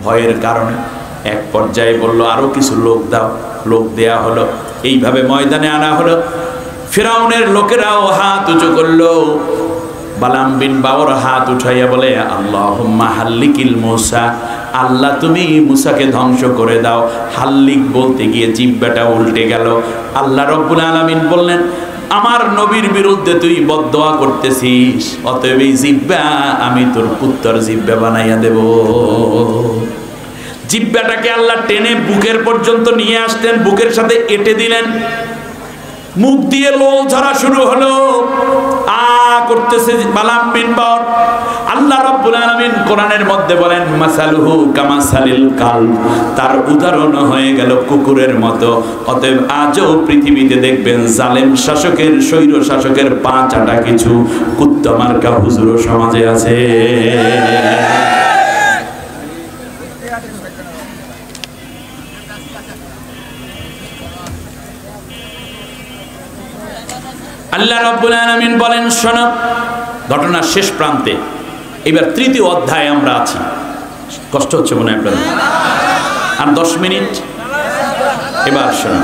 ভয়ের কারণে। এক পর্যায়ে বলল আরো কিছু লোক দাও, লোক দেয়া হলো। এইভাবে ময়দানে আনা হলো। ফিরাউনের লোকেরাও হাত উঁচু করলো। বালাম বিন বাওর হাত উঠাইয়া বলে আল্লাহুম্মা হাল্লিকিল মূসা, আল্লাহ তুমি মূসাকে ধ্বংস করে দাও। হাল্লিক বলতে গিয়ে জিহ্বাটা উল্টে গেল। আল্লাহ রব্বুল আলামিন বললেন আমার নবীর বিরুদ্ধে তুই বদদোয়া করতেছিস, অতএব এই জিহ্বা আমি তোর পুত্তর জিহ্বা বানাইয়া দেব। জিহ্বাটাকে আল্লাহ টেনে বুকের পর্যন্ত নিয়ে আসতেন, বুকের সাথে এঁটে দিলেন। মুখ দিয়ে লোল ঝরা শুরু হলো, করতেছে বালাম বিন বাওর। আল্লাহ রাব্বুল আলামিন কোরআনের মধ্যে বলেন মাসালুহু কামাসালিল কালব, তার উদাহরণ হয়ে গেল কুকুরের মতো। অতএব আজও পৃথিবীতে দেখবেন জালেম শাসকের, স্বৈর শাসকের পা চাটা কিছু কুত্তা মার্কা হুজুর সমাজে আছে। আল্লাহ রাব্বুল আলামিন বলেন শোনো, ঘটনার শেষ প্রান্তে, এবার তৃতীয় অধ্যায়ে আমরা আছি। কষ্ট হচ্ছে মনে হয় আপনাদের? আর 10 মিনিট। এবার শোনো,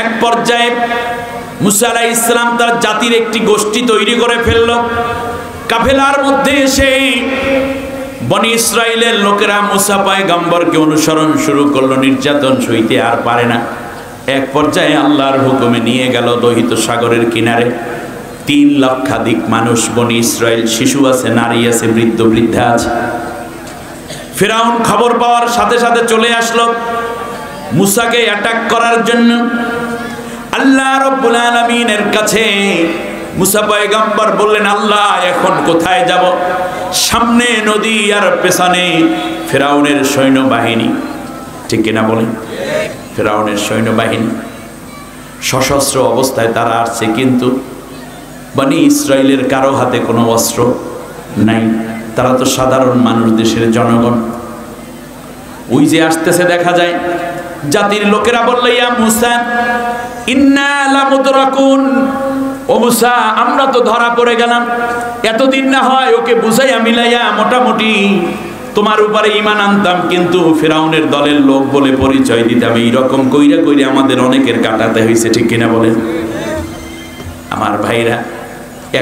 এক পর্যায়ে মুসা আলাইহিস সালাম তার জাতির একটি গোষ্ঠী তৈরি করে ফেলল। কাফেলার মধ্যে এসে বনি ইসরাইলের লোকেরা মুসা পয়গম্বরকে অনুসরণ শুরু করলো। নির্যাতন সইতে আর পারে না। এক পর্যায়ে আল্লাহর হুকুমে নিয়ে গেল লোহিত সাগরের কিনারে। 3 লক্ষাধিক মানুষ বনি ইসরাইল, শিশু আছে, নারী আছে, বৃদ্ধ বৃদ্ধা আছে। ফিরাউন খবর পাওয়ার সাথে সাথে চলে আসলো মুসাকে অ্যাটাক করার জন্য। আল্লাহ রাব্বুল আলামিনের কাছে মুসা পয়গম্বর বললেন আল্লাহ এখন কোথায় যাব? সামনে নদী আর পেছনে ফিরাউনের সৈন্যবাহিনী। ঠিক কিনা বলেন? ফিরাউনের সৈন্যবাহিনী সশস্ত্র অবস্থায় তারা আসছে, কিন্তু বনি ইসরাইলের কারো হাতে কোনো অস্ত্র নাই। তারা তো সাধারণ মানুষ, দেশের জনগণ। ওই যে আসতেছে দেখা যায়, জাতির লোকেরা বলল ইয়া মুসা ইন্না লামুদরাকুন, ও মুসা আমরা তো ধরা পড়ে গেলাম। এতদিন না হয় ওকে বুঝাইয়া মিলাইয়া মোটামুটি তোমার উপরে ঈমান আনতাম, কিন্তু ফিরাউনের দলের লোক বলে পরিচয় দিতাম। এইরকম কইরা কইরা আমাদের অনেকের কাটাতে হয়েছে। ঠিক কিনা বলেন? আমার ভাইরা,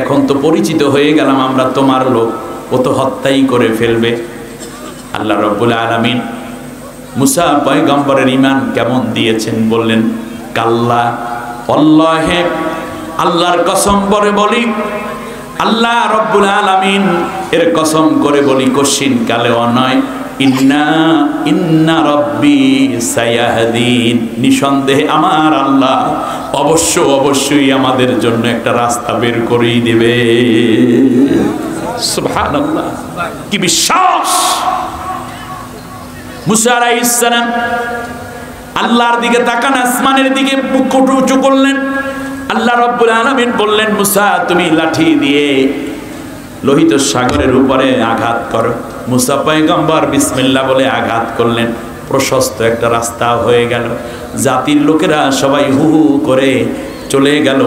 এখন তো পরিচিত হয়ে গেলাম আমরা তোমার লোক, ও তো হত্যাই করে ফেলবে। আল্লাহ রাব্বুল আলামিন মুসা পয়গম্বরের ঈমান কেমন দিয়েছেন বললেন কাল্লা আল্লাহে, আল্লাহর কসম করে বলি, আল্লাহ রাব্বুল আলামিন এর কসম করে বলি, কশিন কালেও নয়, ইন্না রাব্বি সায়াহদিন, নিঃসন্দেহে আমার আল্লাহ অবশ্যই আমাদের জন্য একটা রাস্তা বের করেই দেবে। সুবহানাল্লাহ, কি বিশ্বাস! মুসা আলাইহিস সালাম আল্লাহর দিকে তাকান, আসমানের দিকে মুখ উঁচু করলেন। আল্লাহ রাব্বুল আলামিন বললেন মুসা তুমি লাঠি দিয়ে লোহিত সাগরের উপরে আঘাত করো। মুসা পয়গম্বর বিসমিল্লাহ বলে আঘাত করলেন। প্রশস্ত একটা রাস্তা হয়ে গেল। জাতির লোকেরা সবাই হু হু করে চলে গেল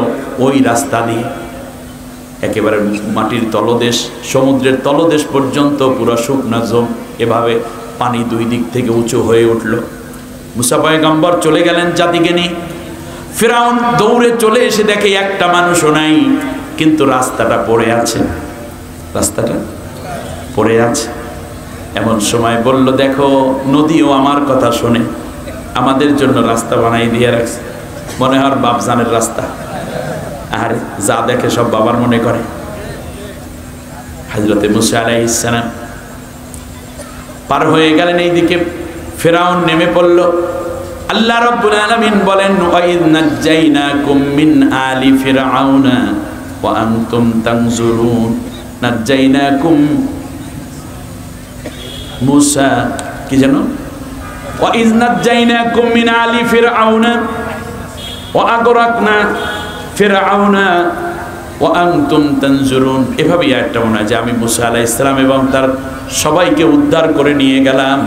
ওই রাস্তা দিয়ে। একেবারে মাটির তলদেশ, সমুদ্রের তলদেশ পর্যন্ত পুরো শুকনা জম, এভাবে পানি 2 দিক থেকে উঁচু হয়ে উঠল। মুসা পয়গম্বর চলে গেলেন জাতিকে নিয়ে। ফিরাউন দৌড়ে চলে এসে দেখে একটা মানুষও নাই, কিন্তু রাস্তাটা পড়ে আছে। রাস্তাটা পড়ে আছে। এমন সময় বলল দেখো নদীও আমার কথা শোনে, আমাদের জন্য রাস্তা বানাই দিয়ে রাখছে। মনে হয় বাপজানের রাস্তা। আর যা দেখে সব বাবার মনে করে। হযরতে মুসা আলাইহিস সালাম পার হয়ে গেলেন। এইদিকে ফিরাউন নেমে পড়ল। আল্লাহ রাব্বুল আলামিন বলেন ওয়াইদ নাজ্জাইনাকুম মিন আলি ফিরআউনা ওয়া আনতুম তানজুরুন, নাজ্জাইনাকুম মুসা কি জানো, ওয়াইদ নাজ্জাইনাকুম মিন আলি ফিরআউনা ওয়া আগরাকনা ফিরআউনা ওয়া আনতুম তানজুরুন। এভাবেই একটা মনে হয় যে আমি মুসা আলাইহিস সালাম এবং তার সবাইকে উদ্ধার করে নিয়ে গেলাম,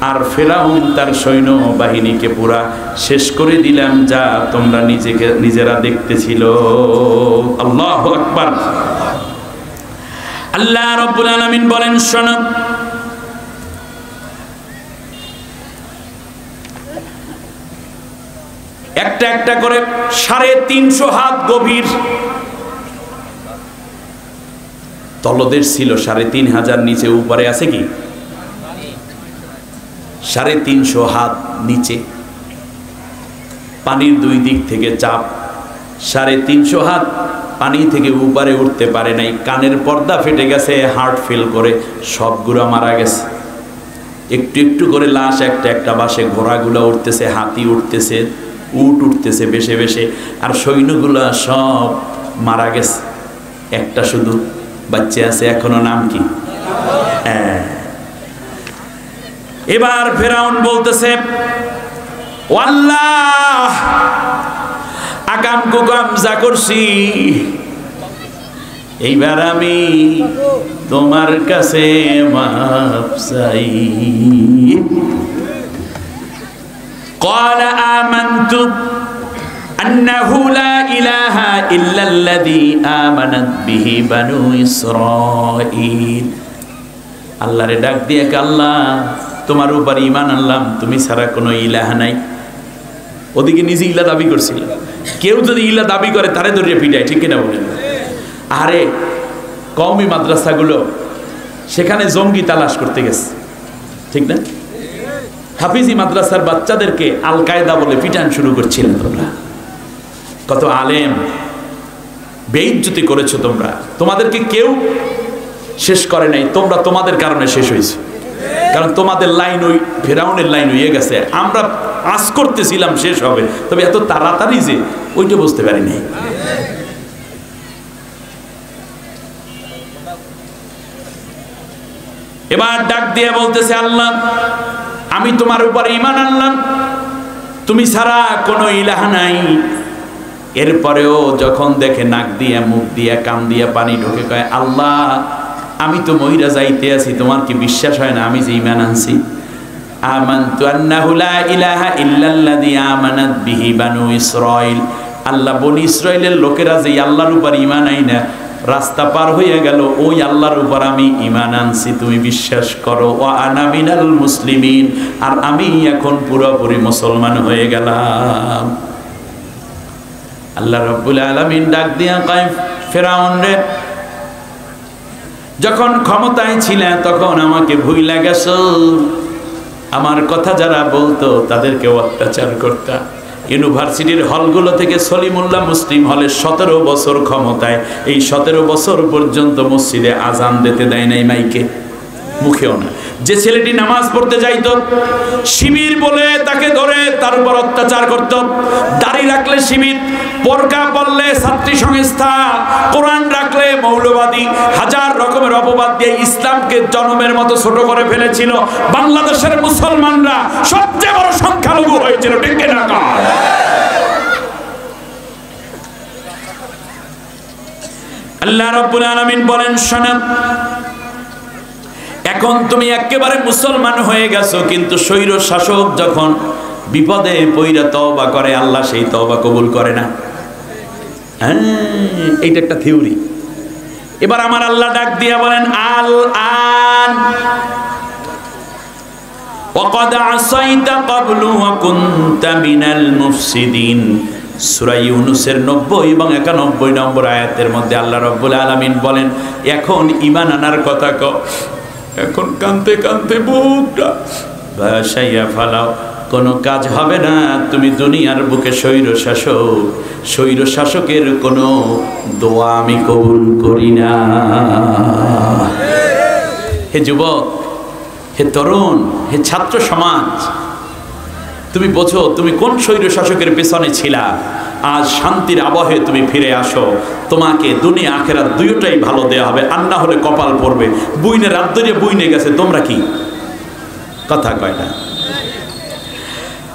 আর ফিরাউন তার সৈন্য বাহিনীকে পুরা শেষ করে দিলাম, যা তোমরা নিজেরা দেখতেছিল। আল্লাহু আকবার। আল্লাহ রাব্বুল আলামিন বলেন, শোনো, একটা একটা করে 350 হাত গভীর তলদেশ ছিল, 3500 নিচে, উপরে আছে কি 350 হাত নিচে, পানির দুই দিক থেকে চাপ, 350 হাত পানি থেকে উপরে উঠতে পারে নাই, কানের পর্দা ফেটে গেছে, হার্ট ফেল করে সবগুলো মারা গেছে। একটু একটু করে লাশ একটা একটা বাসে, ঘোড়াগুলো উঠতেছে, হাতি উঠতেছে, উট উঠতেছে বেশে বেশে, আর সৈন্যগুলো সব মারা গেছে, একটা শুধু বাচ্চা আছে এখনো, নাম কি? এবার ফেরাউন বলতেছে, আল্লাহ আকাম কুকাম যা করছি, এইবার আমি তোমার কাছে মাফ চাই। قال آمنت أنه لا إله إلا الذي آمنت به بنو إسرائيل। আল্লাহরে ডাক দিয়ে, আল্লাহ তোমার উপর ঈমান আনলাম, তুমি ছাড়া কোনো ইলাহ নাই। ওদিকে নিজে ইলা দাবি করছিল, কেউ যদি ইলা দাবি করে তারে ধরিয়ে পিটায়, ঠিক কিনা বলেন? আরে কওমি মাদ্রাসাগুলো সেখানে জঙ্গি তালাশ করতে গেছে, ঠিক না? হাফিজি মাদ্রাসার বাচ্চাদেরকে আল কায়দা বলে পিটান শুরু করছিলেন তোমরা। কত আলেম বেইজ্জতি করেছো তোমরা, তোমাদেরকে কেউ শেষ করে নাই, তোমরা তোমাদের কারণে শেষ হয়েছে। কারণ তোমাদের লাইন ওই ফেরাউনের লাইন হয়ে গেছে, আমরা আজ করতেছিলাম শেষ হবে, তবে এত তাড়াতাড়ি যে ওইটা বুঝতে পারি নাই। এবার ডাক দিয়ে বলতেছে, আল্লাহ আমি তোমার উপর ঈমান আনলাম, তুমি ছাড়া কোনো ইলাহ নাই। এরপরেও যখন দেখে নাক দিয়ে, মুখ দিয়ে, কান দিয়ে পানি ঢোকে, কয় আল্লাহ আমি তো মহিরা যাইতে আছি, তোমার কি বিশ্বাস হয় না আমি যে ঈমান আনছি? আমানতু আন্নাহু লা ইলাহা ইল্লাল্লাযী আমানাত বিহি বানু ইসরাঈল। আল্লাহ বনি ইসরাইলের লোকেরা যে আল্লাহর উপর ঈমান আইনা রাস্তা পার হয়ে গেল, ওই আল্লাহর উপর আমি ঈমান আনছি, তুমি বিশ্বাস করো। ওয়া আনা মিনাল মুসলিমিন, আর আমি এখন পুরোপুরি মুসলমান হয়ে গেলাম। আল্লাহ রাব্বুল আলামিন ডাক দিয়া কয়, ফেরাউন রে, যখন ক্ষমতায় ছিলে তখন আমাকে ভুইলা গেছো, আমার কথা যারা বলতো তাদেরকে অত্যাচার করতা। ইউনিভার্সিটির হলগুলো থেকে সলিমুল্লাহ মুসলিম হলে 17 বছর ক্ষমতায়, এই 17 বছর পর্যন্ত মসজিদে আজান দিতে দেয় নাই, মাইকে, মুখেও না। যে ছেলেটি নামাজ পড়তে যাইতো, শিবির বলে তাকে ধরে তার উপর অত্যাচার করত। দাড়ি রাখলে শিবির, পরকা পড়লে ছাত্রী সংস্থা, কোরআন রাখলে মৌলবাদী, হাজার রকমের অপবাদ দিয়ে ইসলামকে জনমের মতো ছোট করে ফেলেছিল। বাংলাদেশের মুসলমানরা সবচেয়ে বড় সংখ্যালঘু হয়েছিল, ঠিক না? আল্লাহ রাব্বুল আলামিন বলেন, শোনো, এখন তুমি একেবারে মুসলমান হয়ে গেছো, কিন্তু স্বৈর শাসক যখন বিপদে পইরা তওবা করে, আল্লাহ সেই তওবা কবুল করে না। এইটা একটা থিওরি। এবার আমার আল্লাহ ডাক দিয়া বলেন, আল আন ওয়াকাদ আসাইতা ক্বাবলু ওয়া কুনতা মিনাল মুফসিদিন। সূরা ইউনূসের 90 এবং 91 নম্বর আয়াতের মধ্যে আল্লাহ রাব্বুল আলামিন বলেন, এখন ঈমান আনার কথা কও। এখন কানতে কানতে বুকটা ভাসাইয়া ফালাও, কোনো কাজ হবে না। তুমি দুনিয়ার বুকে স্বৈর শাসকের কোনো দোয়া আমি কবুল করি না। হে যুবক, হে তরুণ, হে ছাত্র সমাজ, তুমি বোঝো তুমি কোন স্বৈর শাসকের পেছনে ছিলা। আজ শান্তির আবহে তুমি ফিরে আসো, তোমাকে দুনিয়া আখেরাত দুইটাই ভালো দেয়া হবে, আর না হলে কপাল পড়বে। বুইনে রাত ধরে বুইনে গেছে, তোমরা কি কথা কয় না?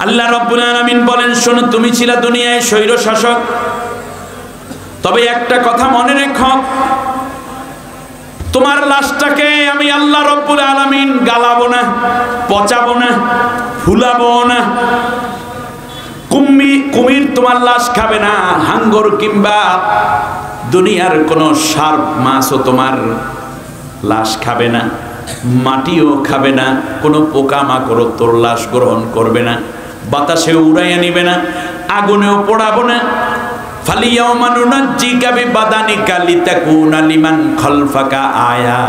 আল্লাহ রাব্বুল আলামিন বলেন, শোনো, তুমি ছিলা দুনিয়ায় স্বৈর শাসক, তবে একটা কথা মনে রেখো, তোমার লাশটাকে আমি আল্লাহ রাব্বুল আলামিন গালাবো না, পচাবো না, ফুলাবো না। কুমির তোমার লাশ খাবে না, হাঙ্গর কিংবা দুনিয়ার কোন শার্প মাছও তোমার লাশ খাবে না, মাটিও খাবে না, কোনো পোকামাকড় তোর লাশ গ্রহণ করবে না, বাতাসে উড়াইয়া নিবে না, আগুনেও পোড়াবো না। ফালিয়াউমা নুনাজ্জিকা বিবাদানিকা লিতাকুনা লিমান খালফাকা আয়া।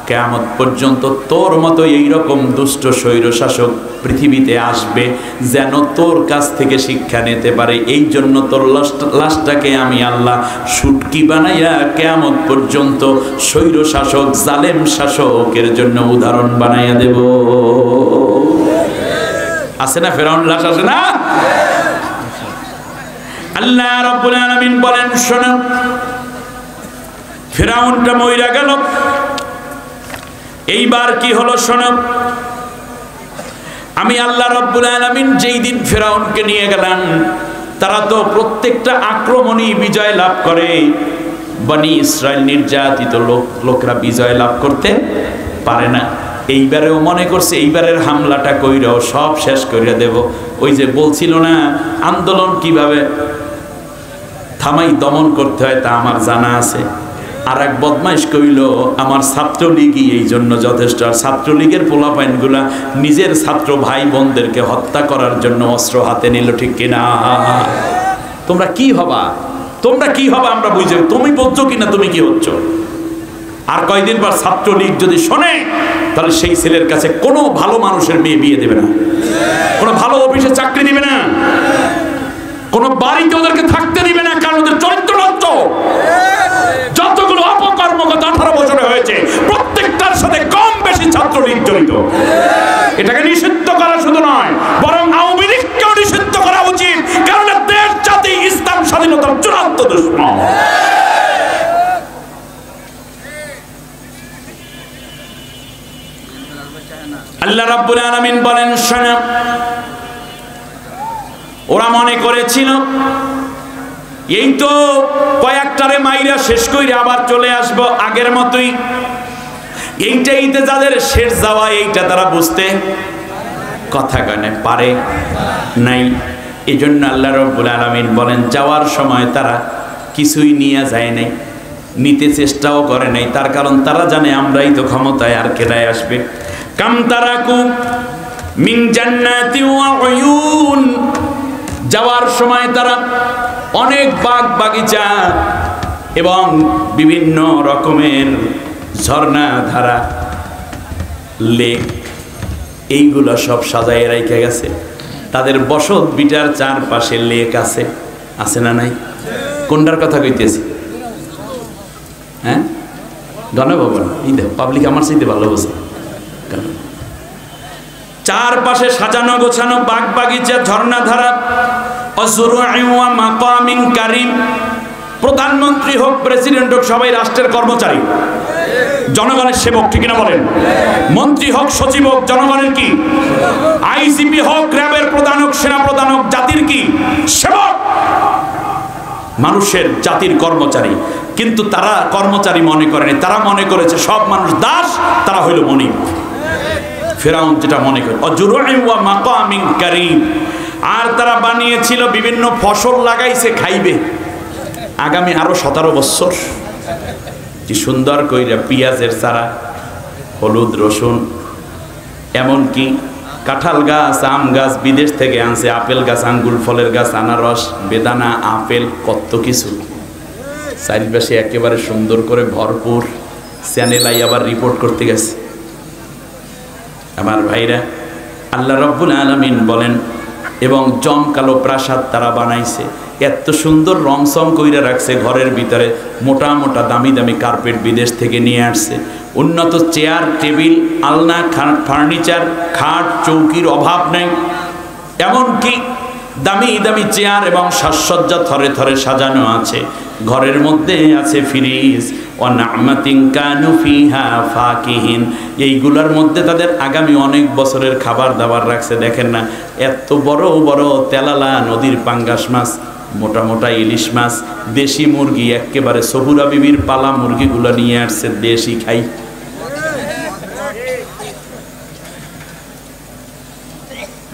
কিয়ামত পর্যন্ত তোর মতো এইরকম দুষ্ট স্বৈরশাসক পৃথিবীতে আসবে, যেন তোর কাছ থেকে শিক্ষা নিতে পারে। এই জন্য তোর লাশটাকে আমি আল্লাহ সুটকি বানাইয়া কিয়ামত পর্যন্ত স্বৈরশাসক জালেম শাসকের জন্য উদাহরণ বানাইয়া দেব। আছে না ফেরাউন লাশ, আছে না? আল্লাহ রাব্বুল আলামিন বলেন, শোনো, ফেরাউনটা মইরা গেল, এইবার কি হলো শোনো। আমি আল্লাহ রাব্বুল আলামিন যেই দিন ফেরাউনকে নিয়ে গেলাম, তারা তো প্রত্যেকটা আক্রমণই বিজয় লাভ করে। বনি ইসরাইল নির্যাতিত লোকরা বিজয় লাভ করতে পারে না। এইবারেও মনে করছে এইবারের হামলাটা কইরাও সব শেষ কইরা দেব। ওই যে বলছিল না আন্দোলন কিভাবে থামাই দমন করতে হয়, তা আমার জানা আছে। আর এক বদমাইশ কইল আমার ছাত্রলীগই এই জন্য যথেষ্ট। আর ছাত্রলীগের পোলাপাইনগুলা নিজের ছাত্র ভাই বোনদেরকে হত্যা করার জন্য অস্ত্র হাতে নিল, ঠিক কিনা? তোমরা কি হবা, তোমরা কি হবা আমরা বুঝে, তুমি বলছো কিনা তুমি কি হচ্ছ। আর কয়দিন পর ছাত্রলীগ যদি শোনে, তাহলে সেই ছেলের কাছে কোনো ভালো মানুষের মেয়ে বিয়ে দেবে না, কোনো ভালো অফিসে চাকরি দিবে না, কোনো বাড়িতে ওদেরকে থাকতে দিবে না, কারণ ওদের চরিত্র নষ্ট। যতগুলো অপকর্মগত 18 বছরে হয়েছে, প্রত্যেকটার সাথে কম বেশি ছাত্রলীগ জড়িত। এটাকে নিষিদ্ধ করা শুধু নয়, বরং আওয়ামী লীগকেও নিষিদ্ধ করা উচিত, কারণ দেশ জাতি ইসলাম স্বাধীনতার চূড়ান্ত দুশমন। আল্লাহ রাব্বুল আলামিন বলেন, শোনো, ওরা মনে করেছিল এই তো কয়েকটারে মাইরা শেষ কইরা আবার চলে আসবো আগের মতোই। এইটাইতে যাদের শেষ যাওয়া, এইটা তারা বুঝতে কথা কয় পারে নাই। এই জন্য আল্লাহ রাব্বুল আলামিন বলেন, যাওয়ার সময় তারা কিছুই নিয়ে যায় নাই, নিতে চেষ্টাও করে নাই। তার কারণ তারা জানে আমরাই তো ক্ষমতায়, আর কেদায় আসবে। কাম তারাকু মিন জান্নাতি ওয়া উয়ুন। যাওয়ার সময় তারা অনেক বাগ বাগিচা এবং বিভিন্ন রকমের ঝর্ণা ধারা, লেক, এইগুলো সব সাজায় রেখে গেছে। তাদের বসত বিটার চারপাশে লেক আছে, আছে না নাই? কোনটার কথা কইতেছি? হ্যাঁ, গণভবন। এই দেখো পাবলিক আমার চাইতে ভালো বোঝে। চারপাশে সাজানো গোছানো বাগ বাগিচা, ঝর্ণা ধারা, মাকামিন কারিম। প্রধানমন্ত্রী হোক, প্রেসিডেন্ট হোক, সবাই রাষ্ট্রের কর্মচারী, জনগণের সেবক, ঠিক না বলেন? মন্ত্রী হোক, সচিব হোক, জনগণের কি? আইজিপি হোক, র্যাবের প্রধান হোক, সেনা প্রধান হোক, জাতির কি? সেবক, মানুষের জাতির কর্মচারী। কিন্তু তারা কর্মচারী মনে করেনি, তারা মনে করেছে সব মানুষ দাস, তারা হইল মনিব। ফেরাউন যেটা মনে করে, মাকামিন কারিম। আর তারা বানিয়েছিল বিভিন্ন ফসল লাগাইছে খাইবে আগামী আরো 17 বছর। কি সুন্দর কইরা পেঁয়াজের চারা, হলুদ, রসুন, এমনকি কাঁঠাল গাছ, আম গাছ বিদেশ থেকে আনছে, আপেল গাছ, আঙ্গুর ফলের গাছ, আনারস, বেদানা, আপেল, কত কিছু চারিপাশে একেবারে সুন্দর করে ভরপুর। চ্যানেলাই আবার রিপোর্ট করতে গেছে। আমার ভাইরা, আল্লাহ রাব্বুল আলামিন বলেন, এবং জমকালো প্রাসাদ তারা বানাইছে, এত সুন্দর রংসং কইরা রাখছে ঘরের ভিতরে। মোটা মোটা দামি দামি কার্পেট বিদেশ থেকে নিয়ে আসছে, উন্নত চেয়ার টেবিল, আলনা, ফার্নিচার, খাট, চৌকির অভাব নেই। এমনকি দামি দামি চেয়ার এবং সাজসজ্জা থরে থরে সাজানো আছে। ঘরের মধ্যে আছে ফ্রিজ, ওয়ানামাতিন কানু ফিহা ফাকিহিন। এইগুলোর মধ্যে তাদের আগামী অনেক বছরের খাবার দাবার রাখছে। দেখেন না, এত বড় বড় তেলালা নদীর পাঙ্গাস মাছ, মোটা মোটা ইলিশ মাছ, দেশি মুরগি, একেবারে সহুরা বিবির পালা মুরগিগুলো নিয়ে আসছে, দেশি খাই।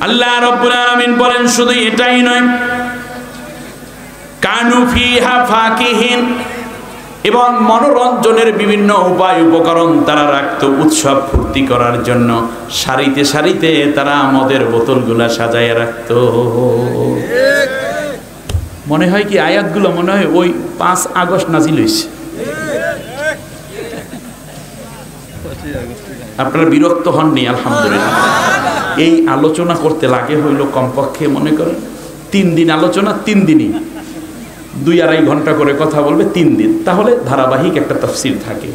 আল্লাহ রাব্বুল আলামিন বলেন, শুধু এটাই নয়, কানু ফিহা ফাকিহিন, এবং মনোরঞ্জনের বিভিন্ন উপায় উপকরণ তারা রাখতো উৎসব ফুর্তি করার জন্য। সারিতে সারিতে তারা মদের বোতলগুলা সাজায় রাখতো। মনে হয় কি আয়াতগুলো মনে হয় ওই 5 আগস্ট নাজিল হয়েছে। আপনারা বিরক্ত হননি? আলহামদুলিল্লাহ। এই আলোচনা করতে লাগে হইল কমপক্ষে মনে করেন 3 দিন আলোচনা, 3 দিনই 2-2.5 ঘন্টা করে কথা বলবে 3 দিন, তাহলে ধারাবাহিক একটা তাফসির থাকে।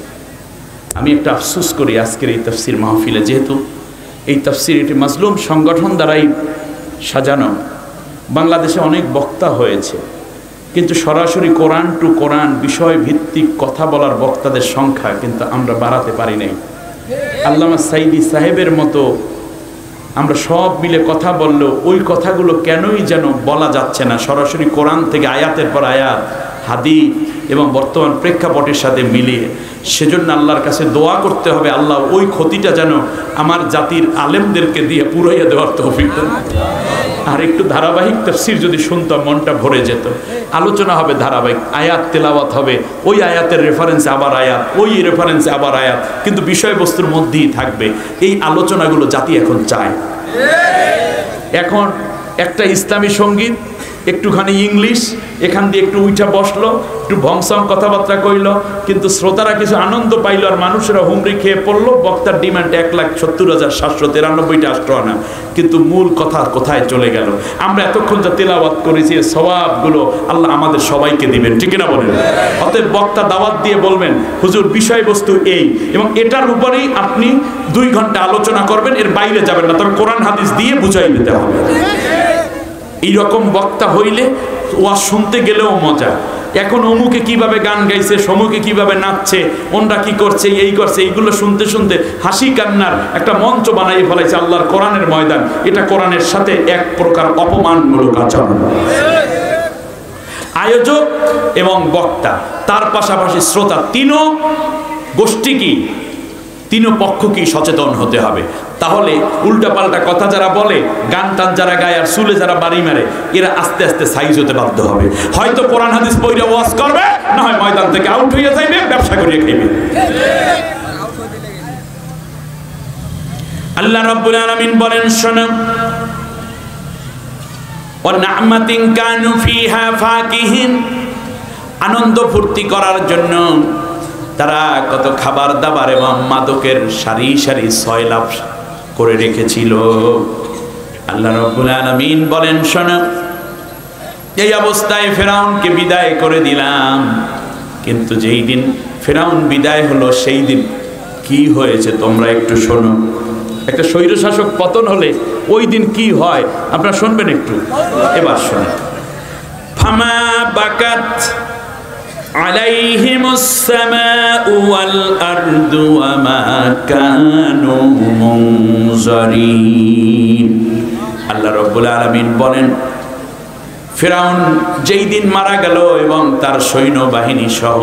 আমি একটা আফসোস করি আজকের এই তাফসির মাহফিলে, যেহেতু এই তাফসির এটি মাজলুম সংগঠন দ্বারাই সাজানো, বাংলাদেশে অনেক বক্তা হয়েছে, কিন্তু সরাসরি কোরআন টু কোরআন বিষয় ভিত্তিক কথা বলার বক্তাদের সংখ্যা কিন্তু আমরা বাড়াতে পারি নাই। আল্লামা সাইদি সাহেবের মতো আমরা সব মিলে কথা বললেও ওই কথাগুলো কেনই যেন বলা যাচ্ছে না সরাসরি কোরআন থেকে আয়াতের পর আয়াত, হাদিস এবং বর্তমান প্রেক্ষাপটের সাথে মিলিয়ে। সেজন্য আল্লাহর কাছে দোয়া করতে হবে, আল্লাহ ওই ক্ষতিটা যেন আমার জাতির আলেমদেরকে দিয়ে পুরাইয়া দেওয়ার তৌফিক দেন। আর একটু ধারাবাহিক তাফসীর যদি শুনতাম মনটা ভরে যেত। আলোচনা হবে ধারাবাহিক, আয়াত তেলাওয়াত হবে, ওই আয়াতের রেফারেন্সে আবার আয়াত, ওই রেফারেন্সে আবার আয়াত, কিন্তু বিষয়বস্তুর মধ্যেই থাকবে। এই আলোচনাগুলো জাতি এখন চায়। এখন একটা ইসলামী সঙ্গীত, একটুখানি ইংলিশ, এখান দিয়ে একটু উঠা বসলো, একটু ভংসং কথাবার্তা কইল, কিন্তু শ্রোতারা কিছু আনন্দ পাইল আর মানুষেরা হুমড়ি খেয়ে পড়লো। বক্তার ডিমান্ড 1,70,793টা আনা, কিন্তু মূল কথা কোথায় চলে গেল? আমরা এতক্ষণ যা তেলাওয়াত করেছি সওয়াবগুলো আল্লাহ আমাদের সবাইকে দিবেন, ঠিক না বলেন? অতএব বক্তা দাওয়াত দিয়ে বলবেন হুজুর বিষয়বস্তু এই, এবং এটার উপরেই আপনি 2 ঘন্টা আলোচনা করবেন, এর বাইরে যাবেন না, তবে কোরআন হাদিস দিয়ে বুঝাই দিতে হবে। এইরকম বক্তা হইলে ওয়াজ শুনতে গেলেও মজা। এখন অমুকে কিভাবে গান গাইছে, সমুকে কিভাবে নাচছে, ওনরা কি করছে, এই করছে, এইগুলো শুনতে শুনতে হাসি কান্নার একটা মঞ্চ বানাই ফেলাইছে আল্লাহর কোরআনের ময়দান। এটা কোরআনের সাথে এক প্রকার অপমানমূলক আচরণ। আয়োজক এবং বক্তা, তার পাশাপাশি শ্রোতা, 3 গোষ্ঠী কি, 3 পক্ষ কি সচেতন হতে হবে। তাহলে উল্টাপাল্টা কথা যারা বলে, গান টান যারা গায় আর চুলে যারা বাড়ি মারে, এরা আস্তে আস্তে সাইজ হতে বাধ্য হবে। হয়তো কোরআন হাদিস পড়ে ওয়াজ করবে, না হয় ময়দান থেকে আউট হয়ে যাইবে, ব্যবসা করিয়ে খাইবে। আল্লাহ রাব্বুল আলামিন বলেন, শোনো, ওয়া না'মাতিন কানু ফিহা ফাকিহিন, আনন্দ ফুর্তি করার জন্য তারা কত খাবার দাবার এবং মাদকের সারি সারি সয়লাভ করে রেখেছিল। আল্লাহ রাব্বুল আলামিন বলেন, শোনো, এই অবস্থায় ফেরাউনকে বিদায় করে দিলাম, কিন্তু যেই দিন ফেরাউন বিদায় হলো সেই দিন কি হয়েছে তোমরা একটু শোনো। একটা স্বৈরশাসক পতন হলে ওই দিন কি হয় আপনারা শুনবেন একটু, এবার শোনেন। ফামা বাকাত আলাইহিমুস সামাউ ওয়াল আরদু ওয়া মা কানু মুনজারিন। আল্লাহ রাব্বুল আলামিন বলেন, ফিরআউন যেই দিন মারা গেল এবং তার সৈন্যবাহিনী সহ,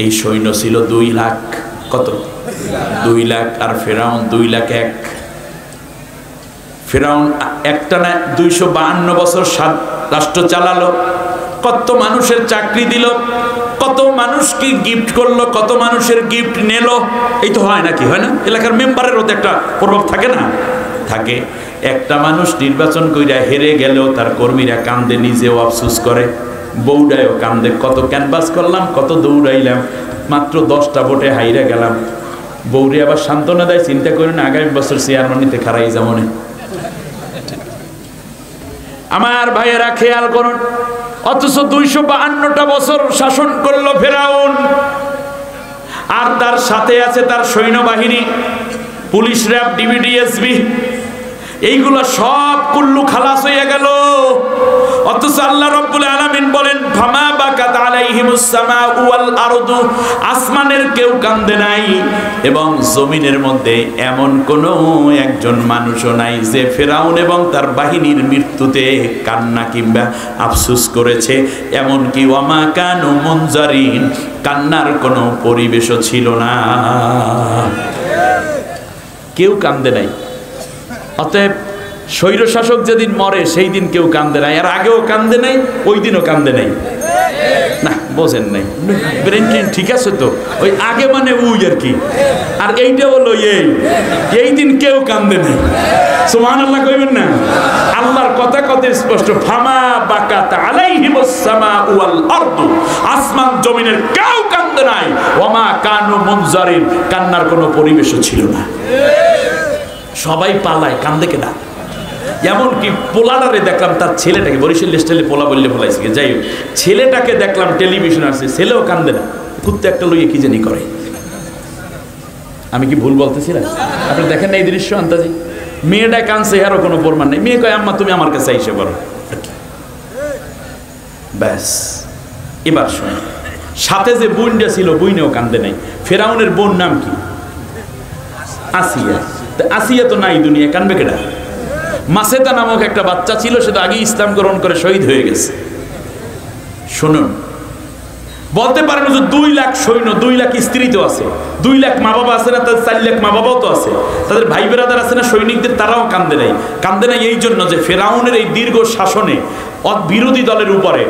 এই সৈন্য ছিল 2 লাখ। কত? 2 লাখ। আর ফিরআউন 2 লাখ 1। ফিরআউন একটানা 252 বছর রাষ্ট্র চালালো, কত মানুষের চাকরি দিল, কত মানুষকে গিফট করলো, কত মানুষের গিফট নিল। এই তো হয় নাকি? হয় না? এলাকার মেম্বারেরও তো একটা প্রভাব থাকে না? থাকে। একটা মানুষ নির্বাচন কইরা হেরে গেলেও তার কর্মীরা কান্দে, নিজেও আফসোস করে, বউডায়ও কান্দে, কত ক্যানভাস করলাম, কত দৌড়াইলাম, মাত্র 10টা ভোটে হাইরা গেলাম। বউরে আবার সান্ত্বনা দেয়, চিন্তা করেন আগামী বছর চেয়ারম্যানিতে খারাই যেমন। আমার ভাইয়েরা খেয়াল করুন, অথচ 252টা বছর শাসন করলো ফেরাউন, আর তার সাথে আছে তার সৈন্যবাহিনী, পুলিশ, র্যাব, ডিবিডিএসবি, এইগুলো সব কুল্লু খালাস হয়ে গেল। অথচ আল্লাহ রাব্বুল আলামিন বলেন, ফামা বাকাত আলাইহিমুস সামাউ ওয়াল আরদু, আসমানের কেউ কান্দে নাই এবং জমিনের মধ্যে এমন কোনো একজন মানুষও নাই যে ফেরাউন এবং তার বাহিনীর মৃত্যুতে কান্না কিংবা আফসোস করেছে। এমনকি ওয়া মা কানু মুনজারিন, কান্নার কোনো পরিবেশও ছিল না, কেউ কান্দে নাই। অতএব স্বৈরশাসক যেদিন মরে সেই দিন কেউ কান্দে নাই, এর আগেও কান্দে নাই, ওই দিনও কান্দে নাই। না বোঝেন নাই, ব্রেন ট্রেন ঠিক আছে তো, ওই আগে মানে ওই আর কি, আর এইটা হলো এই দিন কেউ কান্দে নাই। সুবহানাল্লাহ কইবেন না? আল্লাহর কথা কত স্পষ্ট, ফামা বাকাত আলাইহিমুস সামাউ ওয়াল আরদু, আসমান জমিনের কেউ কান্দে নাই, ওয়ামা কানু মুনজারিন, কান্নার কোনো পরিবেশও ছিল না। সবাই পালায়, কান্দে কেনা। এমনকি পোলাডারে দেখলাম তার ছেলেটাকে, বরিশাল স্টাইলে পোলা বললে বলাইছে, যাই হোক ছেলেটাকে দেখলাম টেলিভিশন আসছে, ছেলেও কান্দে না, কুত্তে একটা লইয়ে কি জানি করে। আমি কি ভুল বলতেছিলাম? আপনি দেখেন না এই দৃশ্য আন্তাজি? মেয়েটা কাঁদছে, এরও কোনো প্রমাণ নেই। মেয়ে কয় আম্মা তুমি আমার কাছে এসে করো, ব্যাস। এবার শোনো, সাথে যে বোনটা ছিল বোনেও কান্দে নাই। ফেরাউনের বোন নাম কি? আসিয়া। আসিয়া তো নাই দুনিয়া, কানবে কেডা? মাসেদা নামক একটা বাচ্চা ছিল, সে তো আগেই ইসলাম গ্রহণ করে শহীদ হয়ে গেছে। শুনুন, বলতে পারেন যে 2 লাখ সৈন্য, 2 লাখ স্ত্রী তো আছে, 2 লাখ মা বাবা আছে না, তাদের 4 লাখ মা বাবাও তো আছে, তাদের ভাই বেরাদার আছে না সৈনিকদের, তারাও কান্দে নাই। কান্দে নাই এই জন্য যে ফেরাউনের এই দীর্ঘ শাসনে বিরোধী দলের উপরে,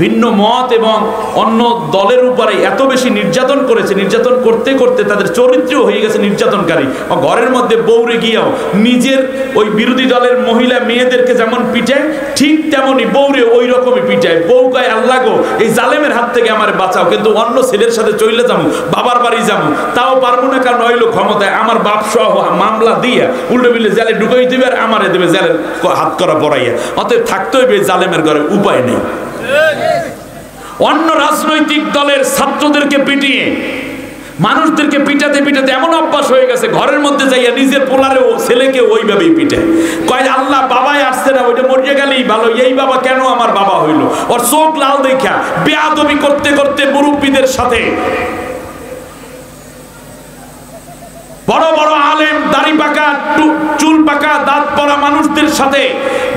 ভিন্ন মত এবং অন্য দলের উপরে এত বেশি নির্যাতন করেছে, নির্যাতন করতে করতে তাদের চরিত্রও হয়ে গেছে নির্যাতনকারী। ঘরের মধ্যে বউরে গিয়েও নিজের ওই বিরোধী দলের মহিলা মেয়েদেরকে যেমন পিটায়, ঠিক তেমনি বউরে ওই রকমই পিটায়। বউ কয় আল্লাহ গো এই জালেমের হাত থেকে আমার বাঁচাও, কিন্তু অন্য ছেলের সাথে চলে যাবো, বাবার বাড়ি যাবো, তাও পারবো না, কারণ হইলো ক্ষমতায় আমার বাপ সহ মামলা দিয়ে উল্টো বিলে জেলে ঢুকাই দেবে, আর আমারে দেবে জেলের হাত করা পড়াইয়া। অতএব থাকতে হইবে জালেমের ঘরে, উপায় নেই। অন্য রাজনৈতিক দলের ছাত্রদেরকে পিটিয়ে, মানুষদেরকে পিটাতে পিটাতে এমন অভ্যাস হয়ে গেছে, ঘরের মধ্যে যাইয়া নিজের পোলারেও ছেলেকে ওইভাবেই পিটে। কয় আল্লাহ বাবাই আসছে না, ওইটা মরিয়ে গেলেই ভালো, এই বাবা কেন আমার বাবা হইল? ওর চোখ লাল দেখা বেয়াদবি করতে করতে মুরব্বীদের সাথে, বড় বড় আলেম, দাড়ি পাকা, চুল পাকা, দাঁত পড়া মানুষদের সাথে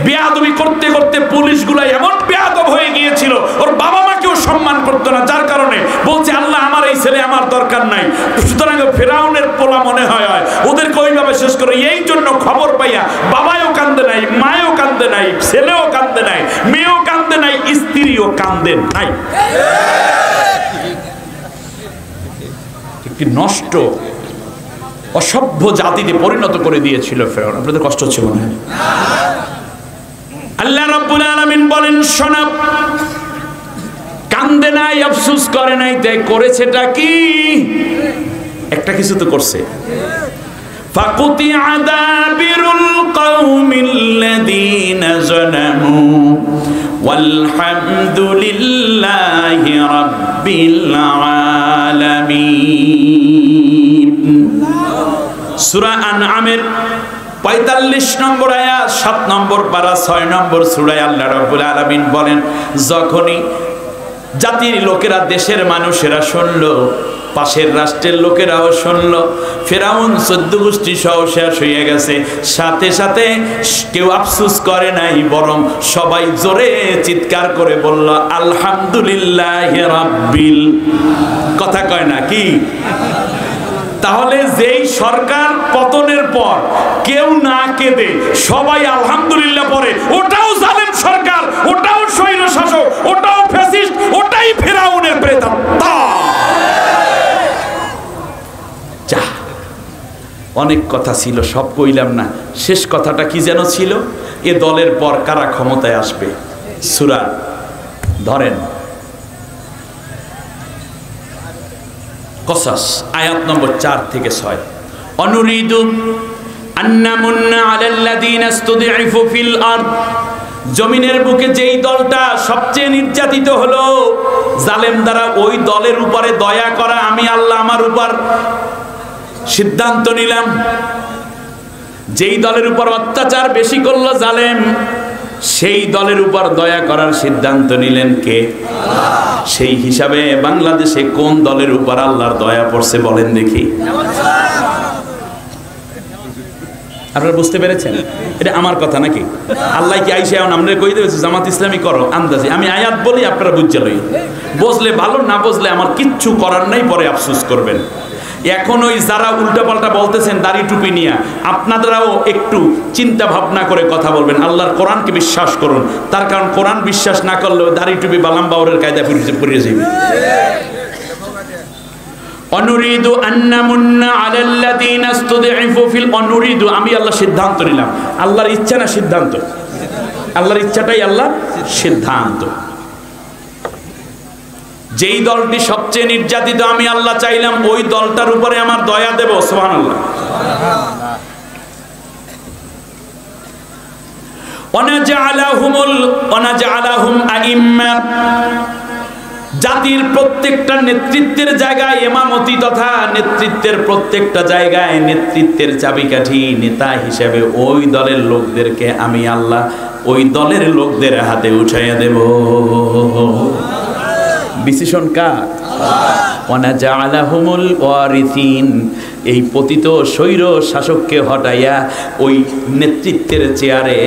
বেয়াদবি করতে করতে পুলিশগুলো এমন বেয়াদব হয়ে গিয়েছিল, ওর বাবা মাকেও সম্মান করতো না, যার কারণে বলছে আল্লাহ আমার এই ছেলে আমার দরকার নাই। সুতরাং ফেরাউনের পোলা মনে হয় ওদেরকে ওইভাবে শেষ করে। এই জন্য খবর পাইয়া বাবাও কান্দে নাই, মায়েও কান্দে নাই, ছেলেও কান্দে নাই, মেয়েও কান্দে নাই, স্ত্রীও কান্দে নাই। একটি নষ্ট অসভ্য জাতিতে পরিণত করে দিয়েছিল ফেরাউন। আপনাদের কষ্ট হচ্ছে মনে হয়? আল্লাহ রাব্বুল আলামিন বলেন শোনো, কান্দে নাই, আফসোস করে নাই, তাই করেছেটা কি? একটা কিছু তো করছে। ফাকুতিআ দাবিরুল কওমিল্লাযীনা যালামু ওয়ালহামদুলিল্লাহি রাব্বিল আলামিন। সূরা আনআমের 45 নম্বর আয়াত, 7 নম্বর পারা, 6 নম্বর সূরায় আল্লাহ রাব্বুল আলামিন বলেন, যখনই জাতির লোকেরা, দেশের মানুষেরা শুনলো, পাশের রাষ্ট্রের লোকেরাও শুনলো ফেরাউন 14 গোষ্ঠী সহ শেষ হয়ে গেছে, সাথে সাথে কেউ আফসোস করে নাই, বরং সবাই জোরে চিৎকার করে বলল আলহামদুলিল্লাহি রাব্বিল, কথা কয় না কি? তাহলে যেই সরকার পতনের পর কেউ না কেঁদে সবাই আলহামদুলিল্লাহ পড়ে, ওটাও জালেম সরকার, ওটাও স্বৈর শাসক, ওটাও ফ্যাসিস্ট, ওটাই ফেরাউনের প্রেতাত্মা। যা অনেক কথা ছিল, সব কইলাম না। শেষ কথাটা কি যেন ছিল? এ দলের পর কারা ক্ষমতায় আসবে? সূরা ধরেন কসাস আয়াত নম্বর 4 থেকে 6। অনুরিদু আন্নামুন্না আলাল্লাযীনা ইসতুদঈফু ফিল আরদ, জমিনের বুকে যেই দলটা সবচেয়ে নির্যাতিত হলো জালেম দ্বারা, ওই দলের উপরে দয়া করা আমি আল্লাহ আমার উপর সিদ্ধান্ত নিলাম। যেই দলের উপর অত্যাচার বেশি করলো জালেম, সেই দলের উপর দয়া করার সিদ্ধান্ত নিলেন কে? আল্লাহ। সেই হিসাবে বাংলাদেশে কোন দলের উপর আল্লাহর দয়া পড়ছে বলেন দেখি? আপনারা বুঝতে পেরেছেন? এটা আমার কথা নাকি? আল্লাহ কি আইসা আমরা কই দিয়েছে জামাত ইসলামী করো? আন্দাজে আমি আয়াত বলি, আপনারা বুঝতে লই, বুঝলে ভালো, না বুঝলে আমার কিচ্ছু করার নাই, পরে আফসোস করবেন। এখন ওই যারা উল্টাপাল্টা বলতেছেন দাড়ি টুপি নিয়ে, আপনারাও একটু চিন্তা ভাবনা করে কথা বলবেন। আল্লাহর কোরআনকে বিশ্বাস করুন, তার কারণ কোরআন বিশ্বাস না করলে দাড়ি টুপি বালাম বাউরের কায়দা পড়িয়ে যাবে। অনুরিদু আন্নামুন্না আলাল্লাযীনা ইসতুদঈফু ফিল অনুরিদু, আমি আল্লাহ সিদ্ধান্ত নিলাম। আল্লাহর ইচ্ছা না সিদ্ধান্ত? আল্লাহর ইচ্ছাটাই আল্লাহ সিদ্ধান্ত। যেই দলটি সবচেয়ে নির্যাতিত আমি আল্লাহ চাইলাম ওই দলটার উপরে আমার দয়া দেব। সুবহানাল্লাহ। ওয়ানাজআলাহুম আইম্মা, জাতির প্রত্যেকটা নেতৃত্বের জায়গায় ইমামতি তথা নেতৃত্বের প্রত্যেকটা জায়গায় নেতৃত্বের চাবিকাঠি নেতা হিসেবে ওই দলের লোকদেরকে আমি আল্লাহ ওই দলের লোকদের হাতে উঠাইয়া দেব। ডিসিশন কার? ওয়ানাজআলাহুমুল ওয়ারিসিন, এই পতিত স্বৈর শাসককে হটাইয়া ওই নেতৃত্বের চেয়ারে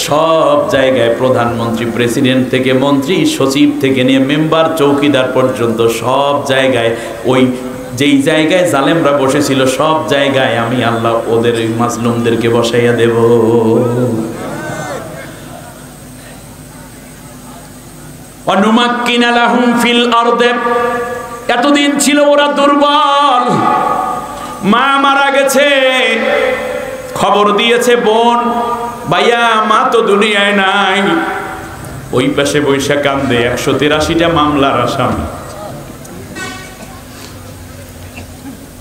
সব জায়গায় প্রধানমন্ত্রী, প্রেসিডেন্ট থেকে মন্ত্রী, সচিব থেকে নিয়ে মেম্বার, চৌকিদার পর্যন্ত সব জায়গায় ওই যেই জায়গায় জালেমরা বসেছিল সব জায়গায় আমি আল্লাহ ওদের ওই মাজলুমদেরকে বসাইয়া দেব। অনুমাক্কিনা লাহুম ফিল আরদে, এতদিন ছিল ওরা দুর্বল, মা মারা গেছে, খবর দিয়েছে বোন, ভাইয়া মা তো দুনিয়ায় নাই, ওই পাশে বৈশা কান্দে 183টা মামলার আসামি।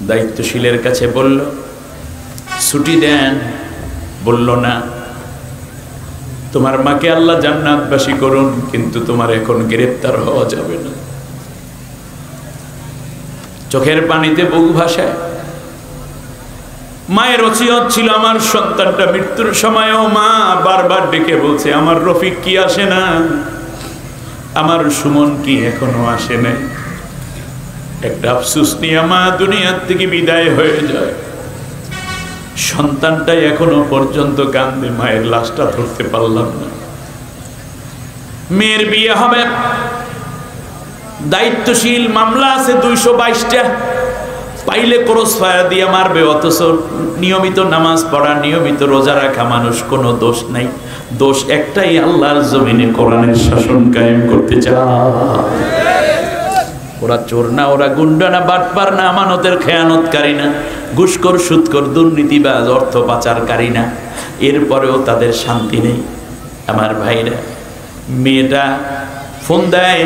দায়িত্বশীলের কাছে বলল ছুটি দেন, বলল না, তোমার মাকে আল্লাহ জান্নাতবাসী করুন, কিন্তু তোমার এখন গ্রেফতার হওয়া যাবে না। চোখের পানিতে বুক ভাসায়। মায়ের ওসিয়ত ছিল আমার সন্তানটা মৃত্যুর সময়ও মা বারবার ডেকে বলছে আমার রফিক কি আসে না, আমার সুমন কি এখনো আসে না। একটা আফসোস নিয়ে মা দুনিয়ার থেকে বিদায় হয়ে যায়, সন্তানটাই এখনো পর্যন্ত কান্দে, মায়ের লাশটা ধরতে পারলাম না। মেয়ের বিয়ে হবে, দায়িত্বশীল, মামলা আছে 222টা, পাইলে ক্রস ফায়ার দিয়ে মারবে, অথচ নিয়মিত নামাজ পড়া, নিয়মিত রোজা রাখা মানুষ, কোনো দোষ নাই। দোষ একটাই, আল্লাহর জমিনে কোরআনের শাসন কায়েম করতে চায়। ওরা চোর না, ওরা গুন্ডা না, বাটপার না, আমানতের খেয়ানতকারী না, ঘুষখোর, সুদখোর, দুর্নীতিবাজ, অর্থ পাচারকারী না, এরপরেও তাদের শান্তি নেই। আমার ভাইরা, মেয়েটা ফোন দেয়,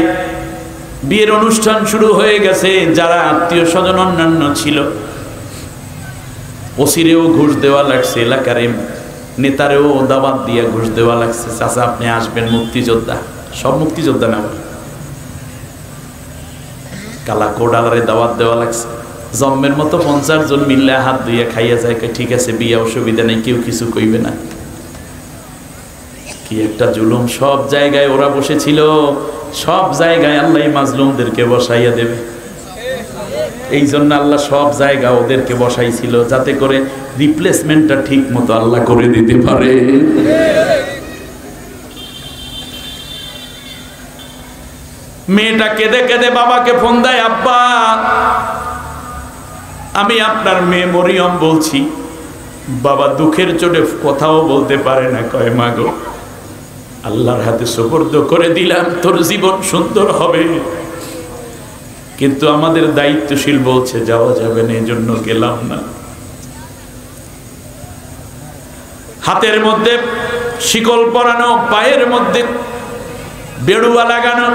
বিয়ের অনুষ্ঠান শুরু হয়ে গেছে, যারা আত্মীয় স্বজন অন্যান্য ছিল ওসিরেও ঘুষ দেওয়া লাগছে, এলাকার নেতারেও দাওয়াত দিয়ে ঘুষ দেওয়া লাগছে, চাচা আপনি আসবেন, মুক্তিযোদ্ধা, সব মুক্তিযোদ্ধা না, কালা কোডালারে দাওয়াত দেওয়া লাগছে। জম্মের মতো 50 জন মিললে হাত ধুইয়া খাইয়া যায়, ঠিক আছে বিয়ে, অসুবিধা নেই, কেউ কিছু কইবে না। কি একটা জুলুম! সব জায়গায় ওরা বসেছিল, সব জায়গায় আল্লাহ মাজলুমদেরকে বসাইয়া দেবে। এই জন্য আল্লাহ সব জায়গা ওদেরকে বসাইছিল, যাতে করে রিপ্লেসমেন্টটা ঠিক মতো আল্লাহ করে দিতে পারে। মেয়েটা কেঁদে কেঁদে বাবাকে ফোন দেয়, আব্বা আমি আপনার মেয়ে মরিয়ম বলছি। বাবা দুঃখের চোটে কথাও বলতে পারে না, কয় মা গো, আল্লাহর হাতে সুপর্দ করে দিলাম, তোর জীবন সুন্দর হবে, কিন্তু আমাদের দায়িত্বশীল বলছে যাওয়া যাবে না, এজন্য গেলাম না। হাতের মধ্যে শিকল পরানো, পায়ের মধ্যে বেড়ুয়া লাগানো,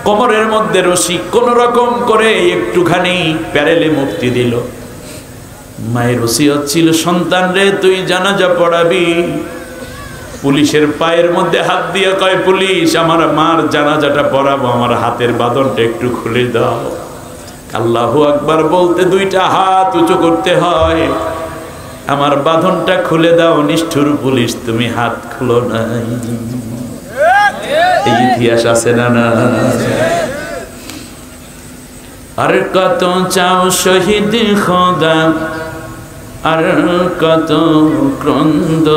কোমরের মধ্যে রশি, কোন রকম করে একটুখানি প্যারেলে মুক্তি দিল। মায়ের ওসিয়ত ছিল, সন্তান রে তুই জানাজা পড়াবি। পুলিশের পায়ের মধ্যে হাত দিয়ে কয়, পুলিশ আমার মার জানাজাটা পড়াবো, আমার হাতের বাঁধনটা একটু খুলে দাও। আল্লাহু আকবার বলতে 2টা হাত উঁচু করতে হয়, আমার বাঁধনটা খুলে দাও। নিষ্ঠুর পুলিশ, তুমি হাত খুলো নাই। এই ইতিহাস আছে না? না। আর কত চাও শহীদ খোদা, আর কত ক্রন্দন,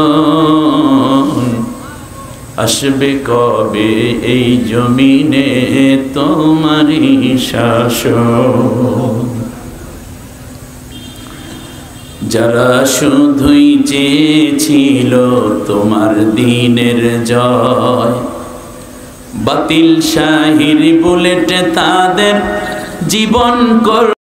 আসবে কবে এই জমিনে তোমারই শাসন। যারা শুধুই চেয়েছিল তোমার দ্বীনের জয়, বাতিল শাহির বুলেটে তাদের জীবন কর